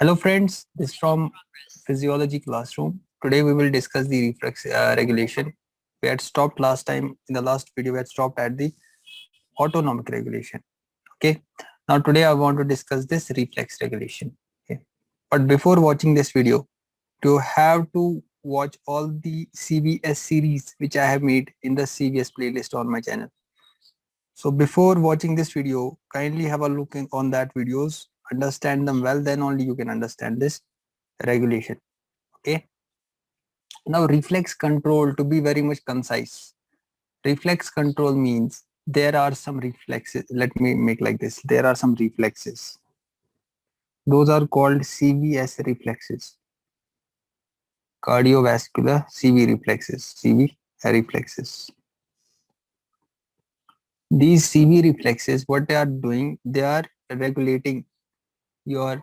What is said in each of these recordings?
Hello friends, this is from Physiology Classroom. Today we will discuss the reflex regulation. We had stopped last time in the last video. We had stopped at the autonomic regulation. Okay. Now today I want to discuss this reflex regulation. Okay. But before watching this video, you have to watch all the CVS series which I have made in the CVS playlist on my channel. So before watching this video, kindly have a look on that videos, understand them well, then only you can understand this regulation. Okay. Now reflex control, to be very much concise, reflex control means there are some reflexes. Let me make like this. There are some reflexes. Those are called CVS reflexes. Cardiovascular CV reflexes. CV reflexes. These CV reflexes, what they are doing, they are regulating your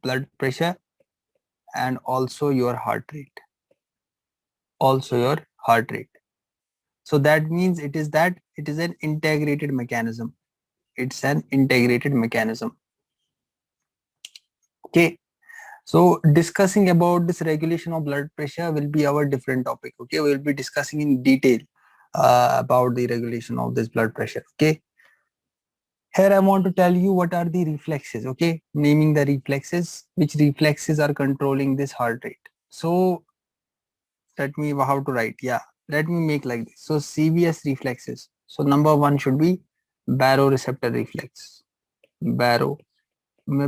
blood pressure and also your heart rate. Also your heart rate. So that means it is an integrated mechanism. It's an integrated mechanism. Okay. So discussing about this regulation of blood pressure will be our different topic. Okay. We will be discussing in detail about the regulation of this blood pressure. Okay. Here I want to tell you what are the reflexes. Okay. Naming the reflexes, which reflexes are controlling this heart rate. So let me how to write. Yeah. Let me make like this. So CVS reflexes. So number one should be baroreceptor reflex. Baro.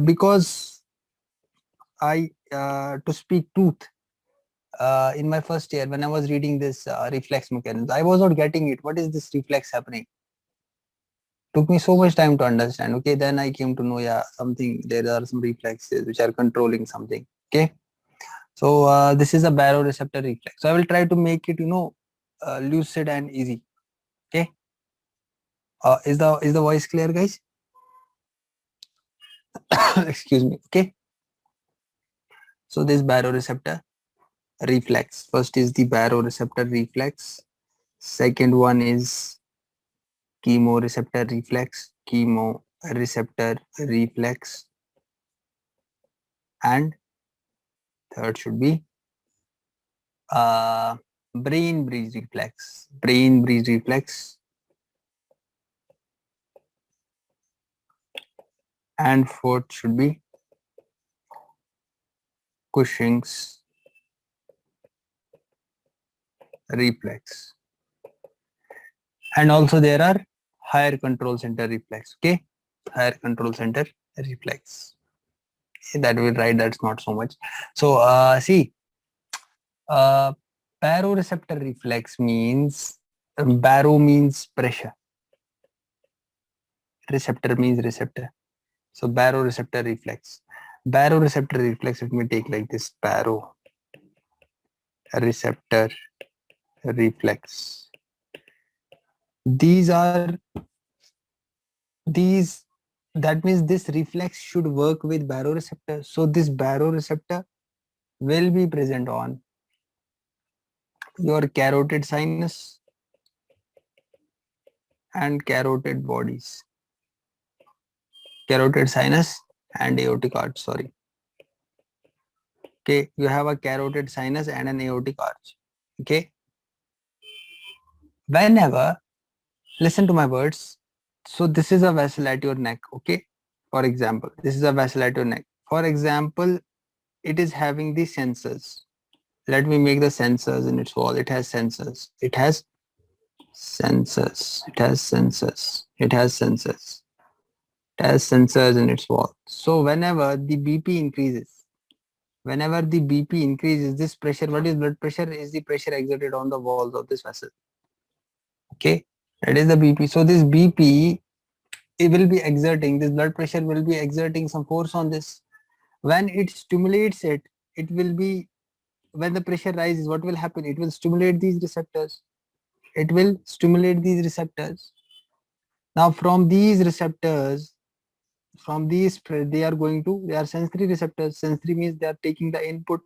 Because to speak truth, in my first year when I was reading this reflex mechanism, I was not getting it. What is this reflex happening? Took me so much time to understand. Okay, then I came to know, yeah, something, there are some reflexes which are controlling something. Okay, so this is a baroreceptor reflex. So I will try to make it, lucid and easy. Okay, is the voice clear, guys? Excuse me. Okay, so this baroreceptor reflex. First is the baroreceptor reflex. Second one is chemoreceptor reflex, chemoreceptor reflex, and third should be uh, brain breeze reflex, and fourth should be Cushing's reflex. And also there are higher control center reflex. Okay, higher control center reflex. That will write. That's not so much. So see. Uh, Baroreceptor reflex means baro means pressure, receptor means receptor. So baroreceptor reflex. Baroreceptor reflex, let me take like this, baroreceptor reflex. These are these that means this reflex should work with baroreceptor. So this baroreceptor will be present on your carotid sinus and carotid bodies. Carotid sinus and aortic arch, sorry. Okay, you have a carotid sinus and an aortic arch. Okay, whenever, listen to my words. So this is a vessel at your neck. Okay, for example, this is a vessel at your neck. For example, it is having the sensors. Let me make the sensors in its wall. It has sensors. It has sensors. It has sensors. It has sensors. It has sensors in its wall. So whenever the BP increases, this pressure, what is blood pressure, is the pressure exerted on the walls of this vessel. Okay, that is the BP. So this BP, it will be exerting, this blood pressure will be exerting some force on this. When it stimulates it, it will be, when the pressure rises, what will happen? It will stimulate these receptors. It will stimulate these receptors. Now from these receptors, they are going to, they are sensory receptors. Sensory means they are taking the input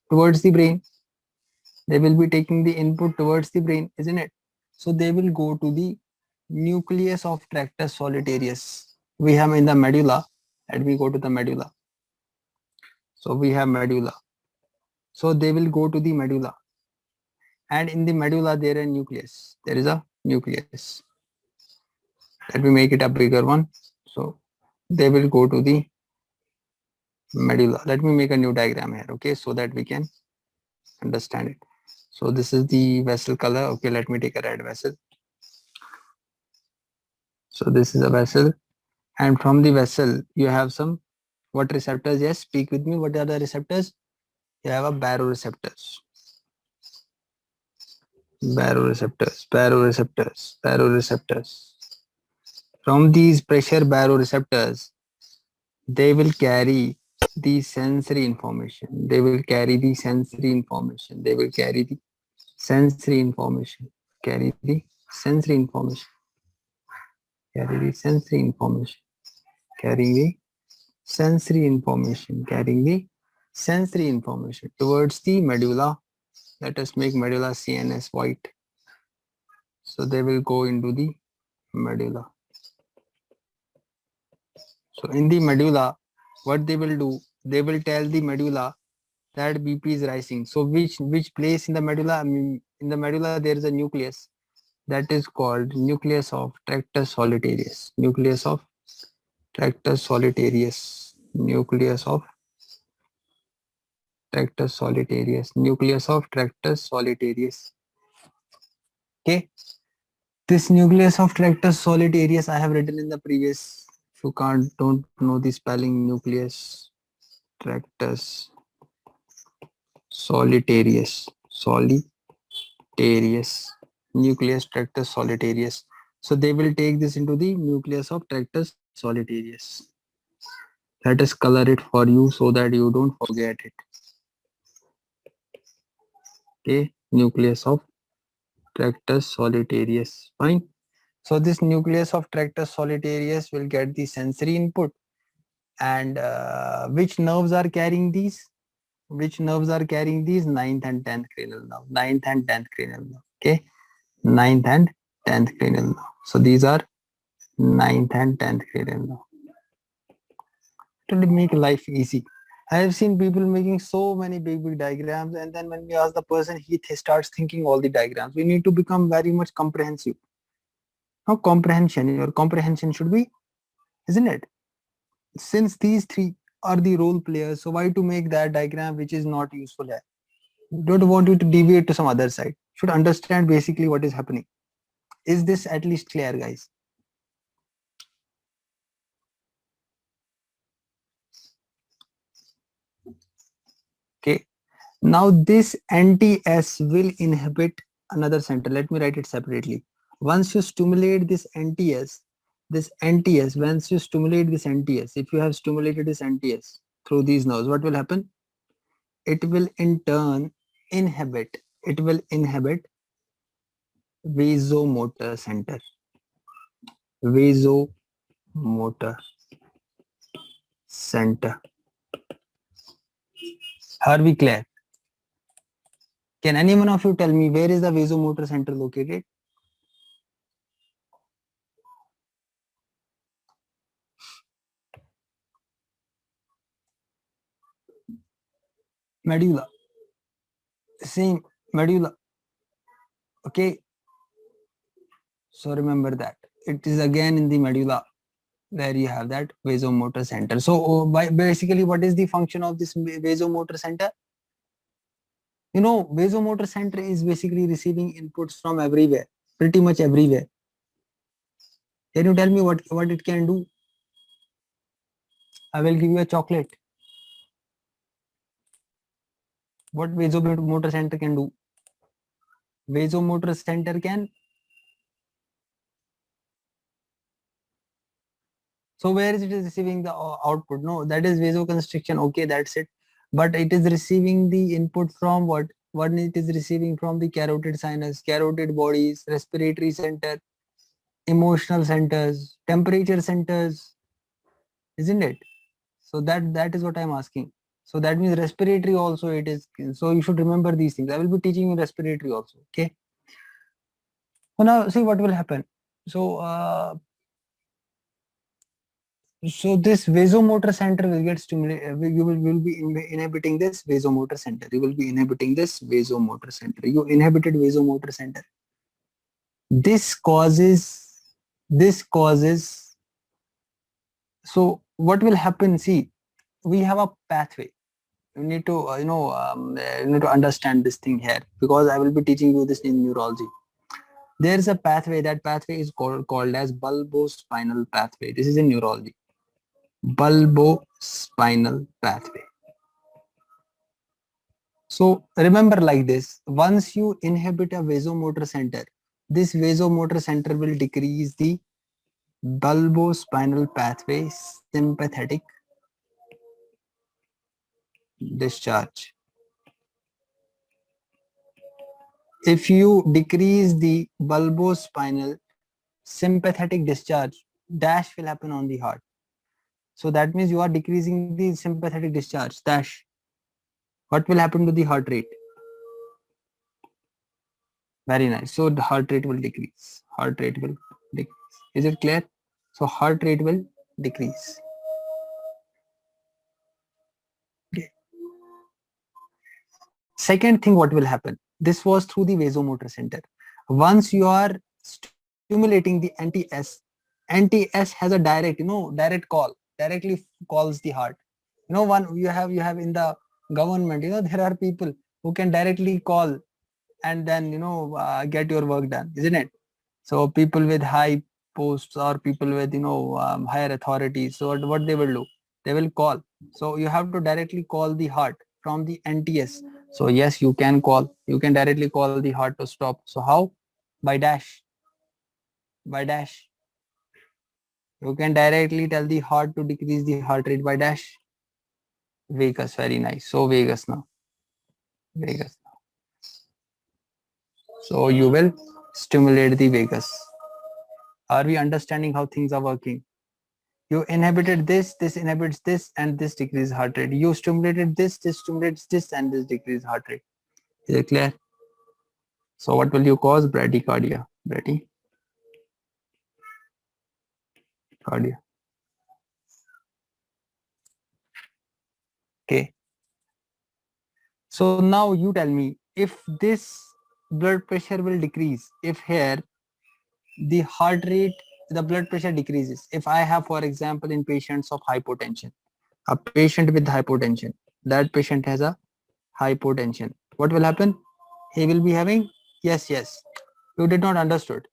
towards the brain. They will be taking the input towards the brain, isn't it? So they will go to the nucleus of tractus solitarius. We have in the medulla. Let me go to the medulla. So we have medulla. So they will go to the medulla, and in the medulla there is a nucleus. There is a nucleus. Let me make it a bigger one. So they will go to the medulla. Let me make a new diagram here, okay, so that we can understand it. So this is the vessel color. Okay, let me take a red vessel. So this is a vessel, and from the vessel you have some what receptors? Yes, speak with me. What are the receptors? You have a baroreceptors. Baroreceptors. From these pressure baroreceptors, they will carry the sensory information. They will carry the sensory information. They will carry the sensory information. Carry the sensory information. Carry the sensory information. Carrying the sensory information. Carrying the sensory information towards the medulla. Let us make medulla CNS white. So they will go into the medulla. So in the medulla, what they will do? They will tell the medulla that BP is rising. So which place in the medulla? I mean, in the medulla there is a nucleus that is called nucleus of tractus solitarius. Nucleus of tractus solitarius. Nucleus of tractus solitarius. Nucleus of tractus solitarius. Okay. This nucleus of tractus solitarius I have written in the previous. If you don't know the spelling, nucleus tractus solitarius. Nucleus tractus solitarius. So they will take this into the nucleus of tractus solitarius. Let us color it for you so that you don't forget it. Okay, nucleus of tractus solitarius. Fine. So this nucleus of tractus solitarius will get the sensory input, and which nerves are carrying these? Which nerves are carrying these? 9th and 10th cranial nerve. 9th and 10th cranial nerve. Okay, 9th and 10th cranial nerve. So these are 9th and 10th cranial nerve. To make life easy, I have seen people making so many big diagrams, and then when we ask the person, he starts thinking all the diagrams. We need to become very much comprehensive. Now your comprehension should be, isn't it? Since these three are the role players, so why to make that diagram which is not useful here? Don't want you to deviate to some other side. Should understand basically what is happening. Is this at least clear, guys? Okay. Now this NTS will inhibit another center. Let me write it separately. Once you stimulate this NTS, once you stimulate this NTS, if you have stimulated this NTS through these nerves, what will happen? It will in turn inhibit vasomotor center. Vasomotor center. Are we clear? Can any one of you tell me where is the vasomotor center located? Medulla. Same medulla. Okay. So remember that it is again in the medulla where you have that vasomotor center. So basically, what is the function of this vasomotor center? You know, vasomotor center is basically receiving inputs from everywhere, pretty much everywhere. Can you tell me what it can do? I will give you a chocolate. What vasomotor center can do? Vasomotor center can. So where is it receiving the output? No, that is vasoconstriction. Okay, that's it. But it is receiving the input from what? What it is receiving from the carotid sinus, carotid bodies, respiratory center, emotional centers, temperature centers, isn't it? So that is what I'm asking. So that means respiratory also it is. So you should remember these things. I will be teaching you respiratory also. Okay. So now see what will happen. So So this vasomotor center will get stimulated. You will be inhibiting this vasomotor center. You will be inhibiting this vasomotor center. You inhibited vasomotor center. This causes. So what will happen? See, we have a pathway. You need to you need to understand this thing here, because I will be teaching you this in neurology. There is a pathway. That pathway is called as bulbospinal pathway. This is in neurology. Bulbospinal pathway. So remember like this, once you inhibit a vasomotor center, this vasomotor center will decrease the bulbospinal pathway sympathetic discharge. If you decrease the bulbospinal sympathetic discharge, dash will happen on the heart. So that means you are decreasing the sympathetic discharge, dash. What will happen to the heart rate? Very nice. So the heart rate will decrease. Heart rate will decrease. Is it clear? So heart rate will decrease. Okay. Second thing, what will happen? This was through the vasomotor center. Once you are stimulating the anti-S has a direct, direct call, directly calls the heart. One you have in the government, there are people who can directly call and then get your work done, isn't it? So people with high posts or people with higher authority, so what they will do, they will call. So you have to directly call the heart from the NTS. So yes, you can directly call the heart to stop. So how? By dash. You can directly tell the heart to decrease the heart rate by dash. Vagus, very nice. So vagus now. So you will stimulate the vagus. Are we understanding how things are working? You inhibited this inhibits this, and this decreases heart rate. You stimulated this stimulates this, and this decreases heart rate. Is it clear? So what will you cause? Bradycardia. Okay. So now you tell me, if this blood pressure will decrease, if here the heart rate, the blood pressure decreases. If I have, for example, in patients of hypotension, a patient with hypotension, that patient has a hypotension. What will happen? He will be having, yes, you did not understood.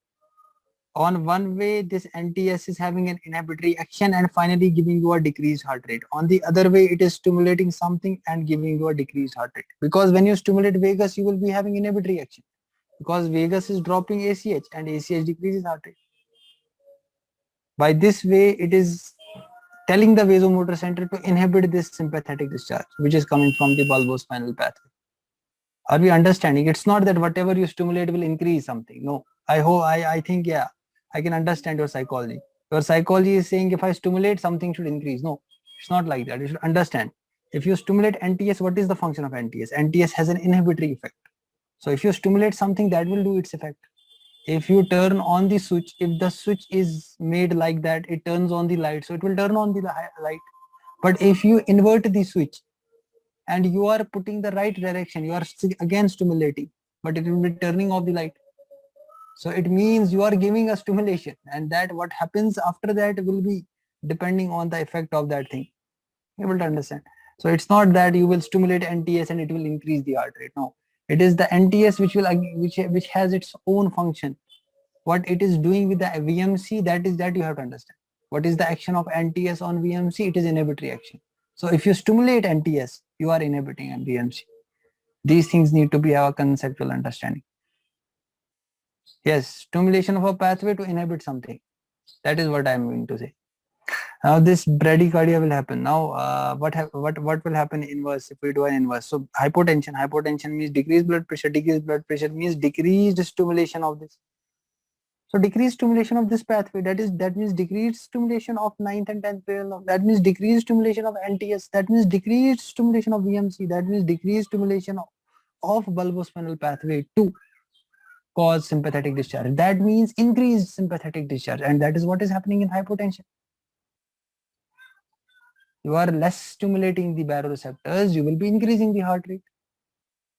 On one way, this NTS is having an inhibitory action and finally giving you a decreased heart rate. On the other way, it is stimulating something and giving you a decreased heart rate. Because when you stimulate vagus, you will be having inhibitory action. Because vagus is dropping ACH and ACH decreases heart rate. By this way, it is telling the vasomotor center to inhibit this sympathetic discharge, which is coming from the bulbospinal pathway. Are we understanding? It's not that whatever you stimulate will increase something. No, I think, yeah, I can understand your psychology. Your psychology is saying if I stimulate, something should increase. No, it's not like that. You should understand. If you stimulate NTS, what is the function of NTS? NTS has an inhibitory effect. So if you stimulate something, that will do its effect. If you turn on the switch, if the switch is made like that, it turns on the light, so it will turn on the light. But if you invert the switch and you are putting the right direction, you are again stimulating, but it will be turning off the light. So it means you are giving a stimulation, and that what happens after that will be depending on the effect of that thing. You able to understand? So it's not that you will stimulate NTS and it will increase the heart rate. No, it is the NTS which has its own function. What it is doing with the VMC, that you have to understand. What is the action of NTS on VMC? It is inhibitory action. So if you stimulate NTS, you are inhibiting VMC. These things need to be our conceptual understanding. Yes, stimulation of a pathway to inhibit something. That is what I am going to say. Now this bradycardia will happen. Now what will happen inverse if we do an inverse? So hypotension means decreased blood pressure. Decreased blood pressure means decreased stimulation of this. So decreased stimulation of this pathway, that means decreased stimulation of 9th and 10th parallel. That means decreased stimulation of NTS. That means decreased stimulation of VMC. That means decreased stimulation of bulbospinal pathway to cause sympathetic discharge. That means increased sympathetic discharge, and that is what is happening in hypotension. you are less stimulating the baroreceptors, you will be increasing the heart rate.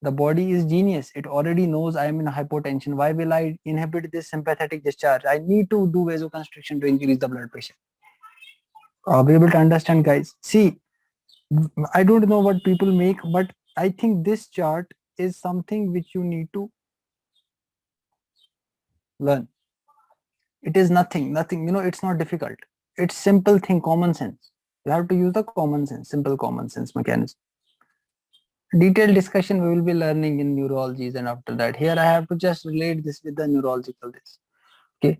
The body is genius. It already knows I am in hypotension. Why will I inhibit this sympathetic discharge? I need to do vasoconstriction to increase the blood pressure. Are we able to understand, guys? See, I don't know what people make, but I think this chart is something which you need to learn. It is nothing, it's not difficult. It's simple thing, common sense. You have to use the common sense, simple common sense mechanism. Detailed discussion we will be learning in neurologies, and after that, here I have to just relate this with the neurological this. Okay.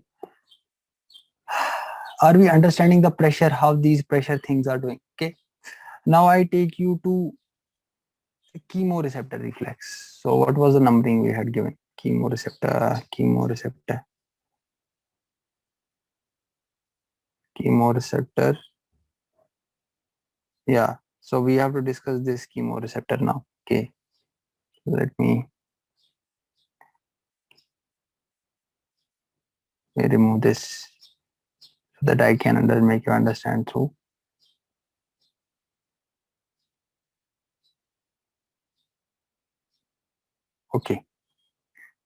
Are we understanding the pressure, how these pressure things are doing? Okay. Now I take you to chemoreceptor reflex. So what was the numbering we had given? Chemoreceptor. Yeah. So we have to discuss this chemoreceptor now. Okay. Let me remove this so that I can make you understand through. Okay.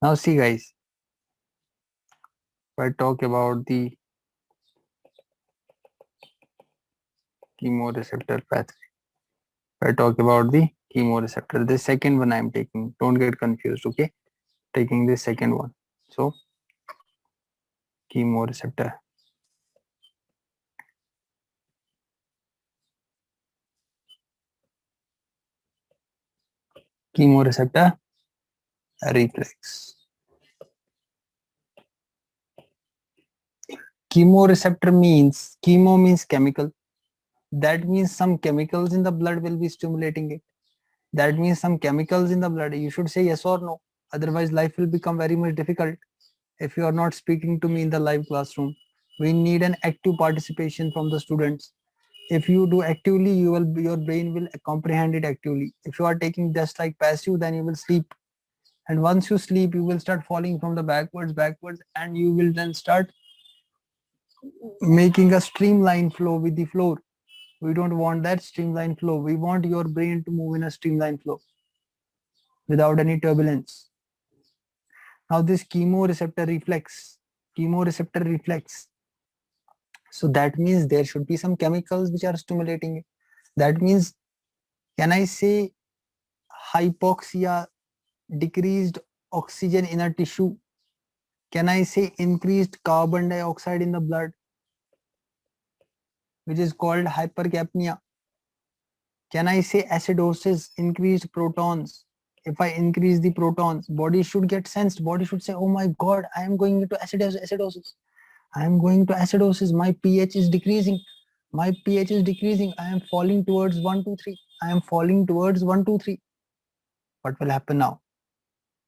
Now see, guys, if I talk about the chemoreceptor pathway, if I talk about the chemoreceptor, the second one I'm taking, don't get confused, okay? Taking this second one. So chemoreceptor. Chemoreceptor reflex. Chemoreceptor means, chemo means chemical. That means some chemicals in the blood will be stimulating it. That means some chemicals in the blood. You should say yes or no. Otherwise, life will become very much difficult if you are not speaking to me in the live classroom. We need an active participation from the students. If you do actively, your brain will comprehend it actively. If you are taking just like passive, then you will sleep. And once you sleep, you will start falling from the backwards, and you will then start making a streamline flow with the floor. We don't want that streamline flow. We want your brain to move in a streamline flow without any turbulence. Now this chemoreceptor reflex. So that means there should be some chemicals which are stimulating it. That means, can I say hypoxia, decreased oxygen in a tissue? Can I say increased carbon dioxide in the blood, which is called hypercapnia? Can I say acidosis, increased protons? If I increase the protons, body should get sensed. Body should say, oh my God, I am going into acidosis. I am going to acidosis. My pH is decreasing. My pH is decreasing. I am falling towards 1, 2, 3. I am falling towards 1, 2, 3. What will happen now?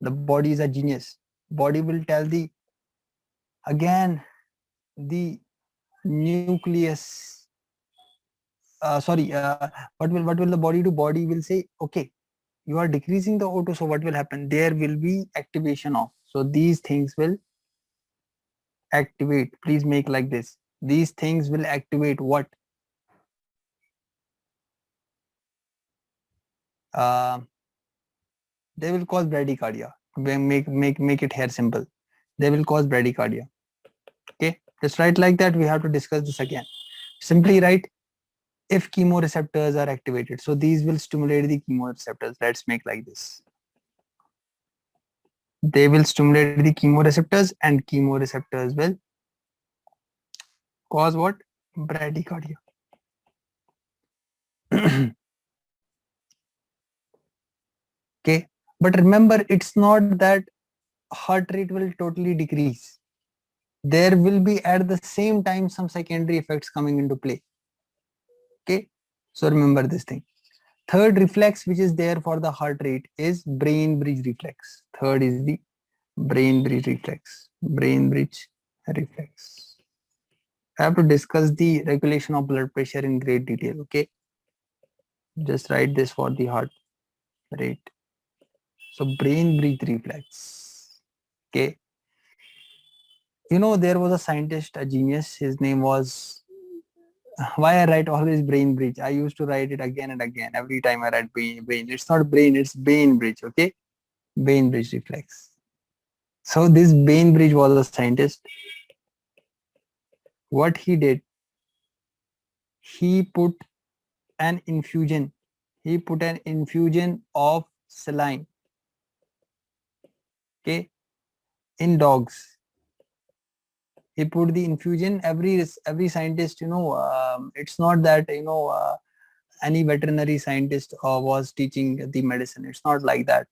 The body is a genius. Body will tell the, again, the nucleus. What will the body do? Body will say, okay, you are decreasing the O2, so what will happen? There will be activation of. So these things will activate. Please make like this. These things will activate what? They will cause bradycardia. Make it here simple. They will cause bradycardia. Okay, just write like that. We have to discuss this again. Simply write if chemoreceptors are activated. So these will stimulate the chemoreceptors. Let's make like this. They will stimulate the chemoreceptors, and chemoreceptors will cause what? Bradycardia. Okay, but remember, it's not that heart rate will totally decrease. There will be at the same time some secondary effects coming into play. Okay, so remember this thing. Third reflex which is there for the heart rate is brain bridge reflex. Third is the brain bridge reflex. Brain bridge reflex. I have to discuss the regulation of blood pressure in great detail. Okay, just write this for the heart rate. So brain bridge reflex. Okay, you know, there was a scientist, a genius. His name was Why I write always brain bridge? I used to write it again and again every time I write brain. It's not brain, it's Bain bridge. Okay, Bain bridge reflex. So this Bain bridge was a scientist. What he did, he put an infusion. He put an infusion of saline. Okay, in dogs. He put the infusion. Every scientist, it's not that any veterinary scientist was teaching the medicine. It's not like that.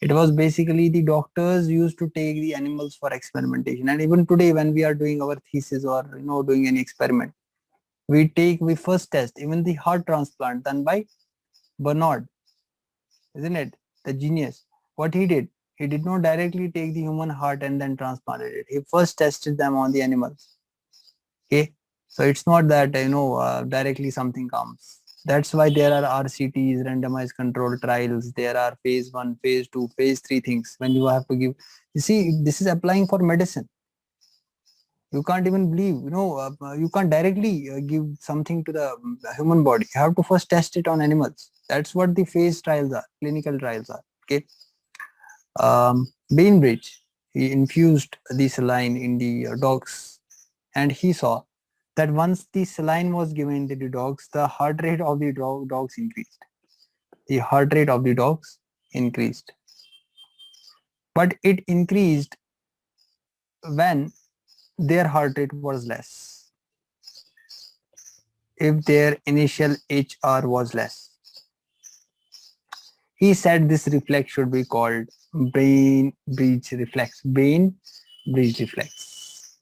It was basically the doctors used to take the animals for experimentation. And even today, when we are doing our thesis or doing any experiment, we first test even the heart transplant done by Bernard, isn't it? The genius. What he did not directly take the human heart and then transplanted it. He first tested them on the animals. Okay, so it's not that directly something comes. That's why there are RCTs, randomized controlled trials. There are phase 1, phase 2, phase 3 things when you have to give. You see, this is applying for medicine. You can't even believe, you can't directly give something to the human body. You have to first test it on animals. That's what the phase trials are, clinical trials are. Okay. Bainbridge, he infused the saline in the dogs, and he saw that once the saline was given to the dogs, the heart rate of the dogs increased. The heart rate of the dogs increased. But it increased when their heart rate was less. If their initial HR was less. He said this reflex should be called Bain bridge reflex. Bain bridge reflex.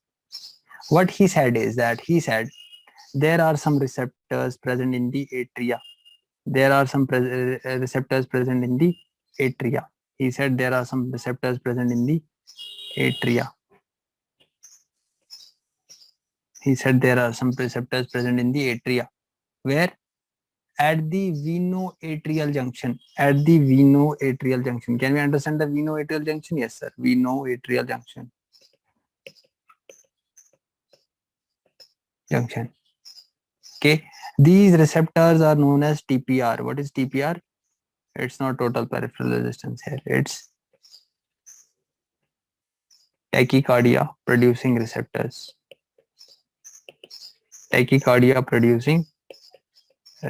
What he said is that there are some receptors present in the atria. There are some receptors present in the atria. He said there are some receptors present in the atria. He said there are some receptors present in the atria. Where? At the veno-atrial junction. At the veno-atrial junction. Can we understand the veno-atrial junction? Yes, sir. Veno-atrial junction. Okay. These receptors are known as TPR. What is TPR? It's not total peripheral resistance here. It's tachycardia producing receptors. Tachycardia producing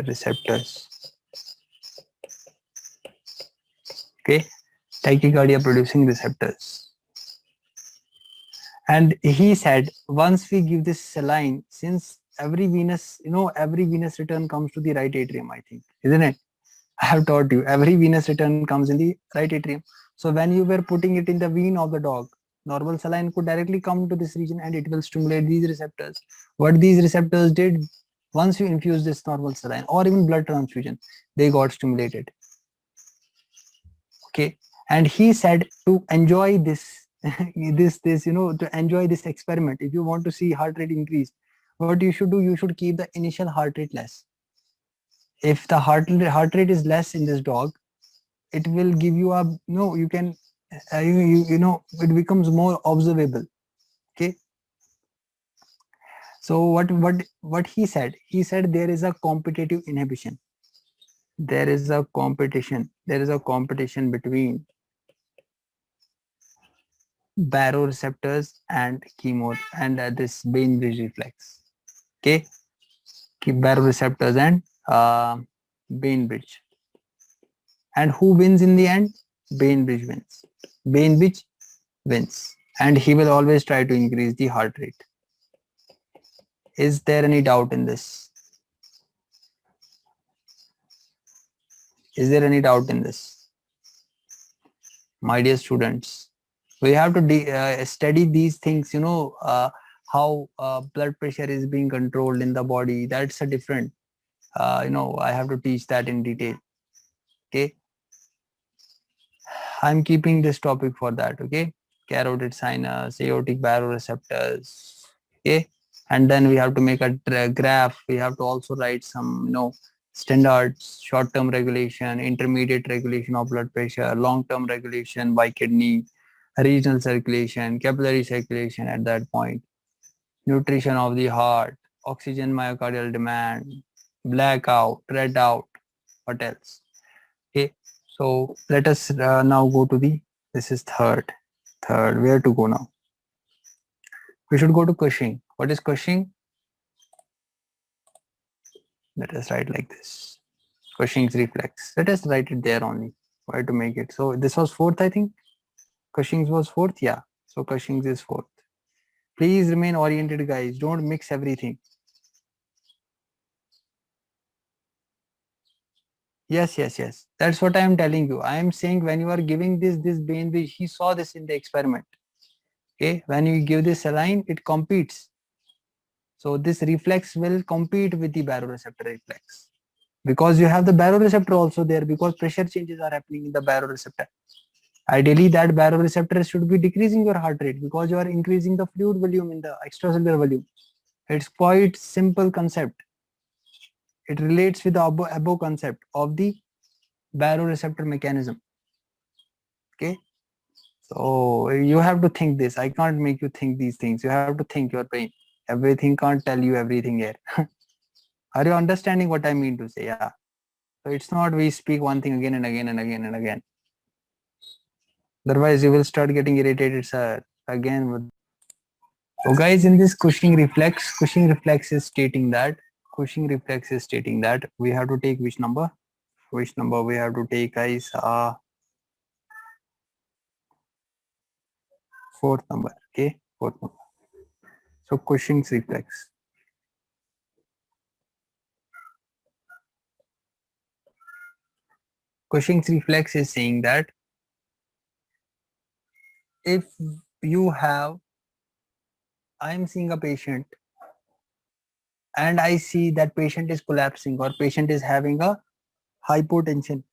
receptors. Okay. Tachycardia producing receptors. And he said, once we give this saline, since every venous return comes to the right atrium, I think, isn't it? I have taught you, every venous return comes in the right atrium. So when you were putting it in the vein of the dog, normal saline could directly come to this region and it will stimulate these receptors. What these receptors did, once you infuse this normal saline or even blood transfusion, they got stimulated. Okay. And he said to enjoy this, to enjoy this experiment, if you want to see heart rate increase, what you should do, you should keep the initial heart rate less. If the heart rate is less in this dog, it will give you a you can it becomes more observable. Okay. So what he said there is a competitive inhibition. There is a competition between baroreceptors and chemo and this Bainbridge reflex. Okay. Baroreceptors and Bainbridge. And who wins in the end? Bainbridge wins. Bainbridge wins. And he will always try to increase the heart rate. Is there any doubt in this? Is there any doubt in this? My dear students, we have to study these things, how blood pressure is being controlled in the body. That's a different, I have to teach that in detail. Okay. I'm keeping this topic for that. Okay. Carotid sinus, aortic baroreceptors. Okay. And then we have to make a graph. We have to also write some, standards, short-term regulation, intermediate regulation of blood pressure, long-term regulation by kidney, regional circulation, capillary circulation at that point, nutrition of the heart, oxygen myocardial demand, blackout, red out, what else? Okay, so let us now go to the, this is third, where to go now? We should go to Cushing. What is Cushing? Let us write like this. Cushing's reflex. Let us write it there only. Why to make it? So this was fourth, I think. Cushing's was fourth, yeah. So Cushing's is fourth. Please remain oriented, guys. Don't mix everything. Yes. That's what I am telling you. I am saying when you are giving this brain, he saw this in the experiment. Okay, when you give this saline, it competes. So this reflex will compete with the baroreceptor reflex because you have the baroreceptor also there, because pressure changes are happening in the baroreceptor. Ideally, that baroreceptor should be decreasing your heart rate because you are increasing the fluid volume in the extracellular volume. It's quite simple concept. It relates with the above concept of the baroreceptor mechanism. Okay, so you have to think this. I can't make you think these things. You have to think your brain. Everything can't tell you everything here. Are you understanding what I mean to say? Yeah. So it's not we speak one thing again and again and again and again. Otherwise, you will start getting irritated, sir. Again. So, guys, in this Cushing reflex is stating that we have to take which number? Which number we have to take, guys? Fourth number. Okay, fourth number. So Cushing's reflex. Cushing's reflex is saying that if you have, I am seeing a patient and I see that patient is collapsing or patient is having a hypotension.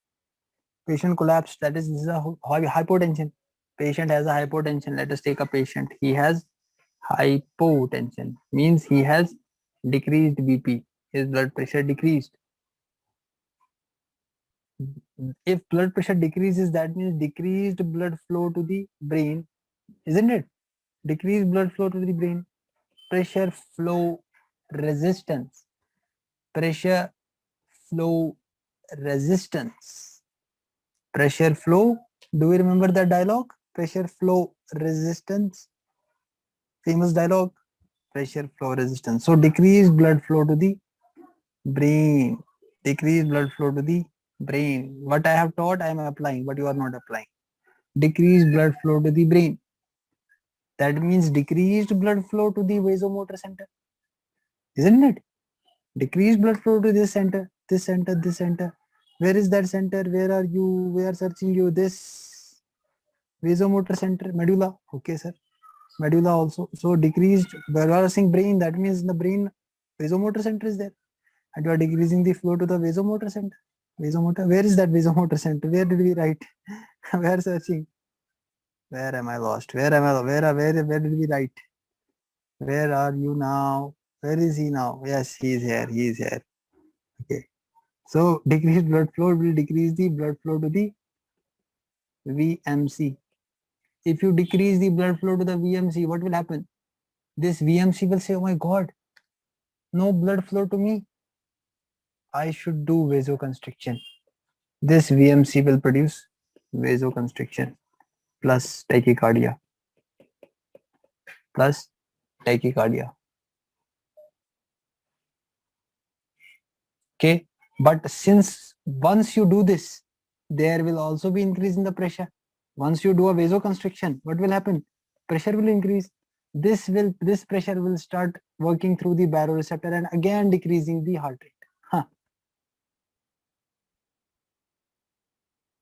Patient collapsed, that is, this is a hypotension. Patient has a hypotension. Let us take a patient. He has hypotension, means he has decreased BP. His blood pressure decreased. If blood pressure decreases, that means decreased blood flow to the brain, isn't it? Decreased blood flow to the brain. Pressure flow resistance. Pressure flow resistance. Pressure flow. Do we remember that dialogue? Pressure flow resistance. Famous dialogue. Pressure flow resistance. So decreased blood flow to the brain. Decreased blood flow to the brain. What I have taught, I am applying, but you are not applying. Decreased blood flow to the brain. That means decreased blood flow to the vasomotor center, isn't it? Decreased blood flow to this center, this center, this center. Where is that center? Where are you? We are searching you. This vasomotor center, medulla. Okay, sir. Medulla also. So decreased, we are saying brain. That means in the brain, vasomotor center is there. And you are decreasing the flow to the vasomotor center. Vasomotor. Where is that vasomotor center? Where did we write? We are searching. Where am I lost? Where did we write? Where are you now? Where is he now? Yes, he is here. He is here. Okay. So decreased blood flow will decrease the blood flow to the VMC. If you decrease the blood flow to the VMC, what will happen? This VMC will say, oh my God, no blood flow to me. I should do vasoconstriction. This VMC will produce vasoconstriction plus tachycardia. Plus tachycardia. Okay. But since once you do this, there will also be increase in the pressure. Once you do a vasoconstriction, what will happen? Pressure will increase. This pressure will start working through the baroreceptor and again decreasing the heart rate. Huh.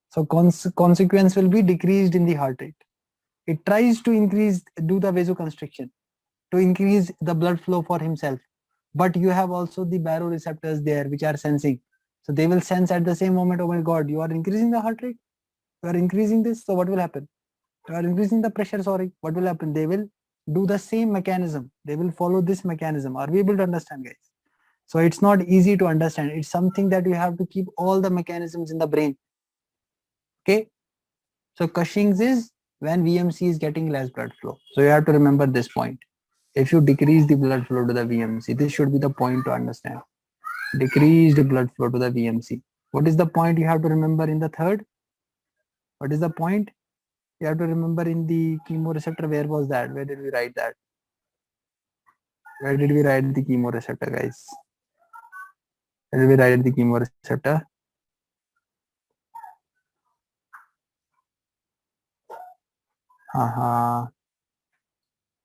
So consequence will be decreased in the heart rate. It tries to do the vasoconstriction to increase the blood flow for himself. But you have also the baroreceptors there which are sensing. So they will sense at the same moment, oh my God, you are increasing the heart rate. You are increasing this. So what will happen? You are increasing the pressure, sorry. What will happen? They will do the same mechanism. They will follow this mechanism. Are we able to understand, guys? So it's not easy to understand. It's something that you have to keep all the mechanisms in the brain. Okay. So Cushing's is when VMC is getting less blood flow. So you have to remember this point. if you decrease the blood flow to the VMC, this should be the point to understand. Decreased blood flow to the VMC. What is the point you have to remember in the third? What is the point? You have to remember in the chemoreceptor. Where was that? Where did we write that? Where did we write the chemoreceptor, guys? Where did we write the chemoreceptor?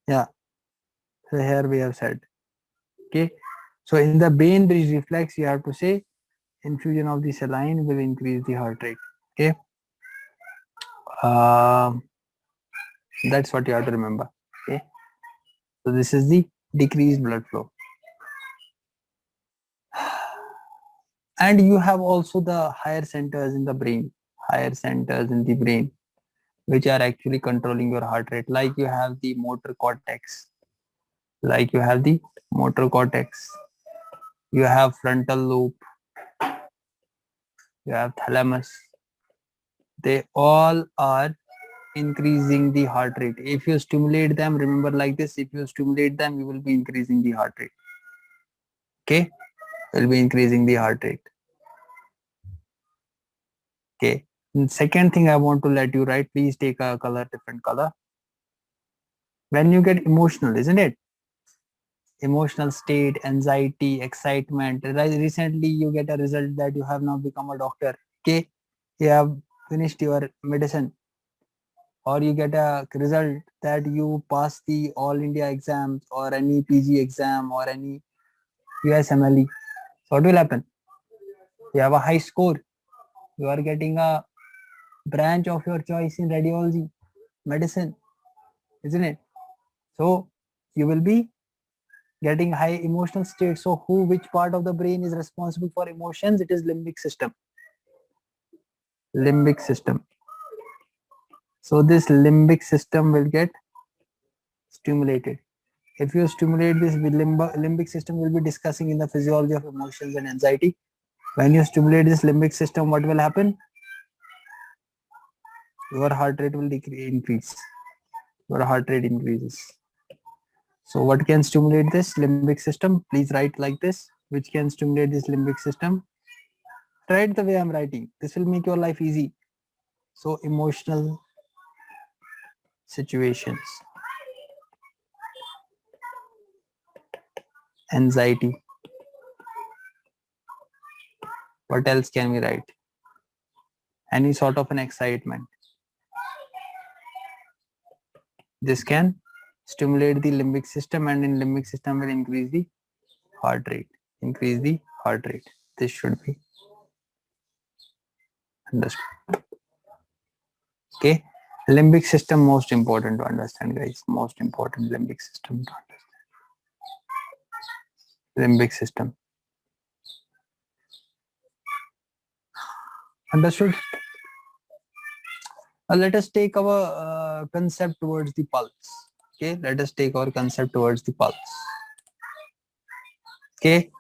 Yeah. So here we have said. Okay. So in the brain bridge reflex, you have to say infusion of the saline will increase the heart rate. Okay. That's what you have to remember. Okay. So this is the decreased blood flow. And you have also the higher centers in the brain, which are actually controlling your heart rate. Like you have the motor cortex, you have frontal lobe, you have thalamus. They all are increasing the heart rate. If you stimulate them, remember like this, if you stimulate them, you will be increasing the heart rate. Okay, will be increasing the heart rate. Okay. And second thing I want to let you write, please take a color, different color. When you get emotional, isn't it? Emotional state, anxiety, excitement. Recently you get a result that you have now become a doctor. Okay. You have finished your medicine, or you get a result that you pass the all India exams or any PG exam or any USMLE. So what will happen? You have a high score. You are getting a branch of your choice in radiology, medicine, isn't it? So you will be getting high emotional state. So which part of the brain is responsible for emotions? It is limbic system. Limbic system. So this limbic system will get stimulated. If you stimulate this limbic system, we'll be discussing in the physiology of emotions and anxiety. When you stimulate this limbic system, what will happen? Your heart rate will increase. Your heart rate increases. So what can stimulate this limbic system? Please write like this. Which can stimulate this limbic system? Write the way I'm writing. This will make your life easy. So emotional situations, anxiety. What else can we write? Any sort of an excitement. This can stimulate the limbic system, and in limbic system will increase the heart rate. Increase the heart rate. This should be understood. Okay. Limbic system, most important to understand, guys. Most important, limbic system to understand. Limbic system. Understood? Let us take our concept towards the pulse. Okay. Let us take our concept towards the pulse. Okay.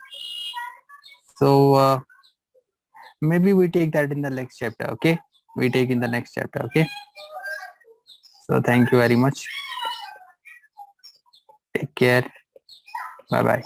So maybe we take that in the next chapter. Okay. We take in the next chapter. Okay. So thank you very much. Take care. Bye bye.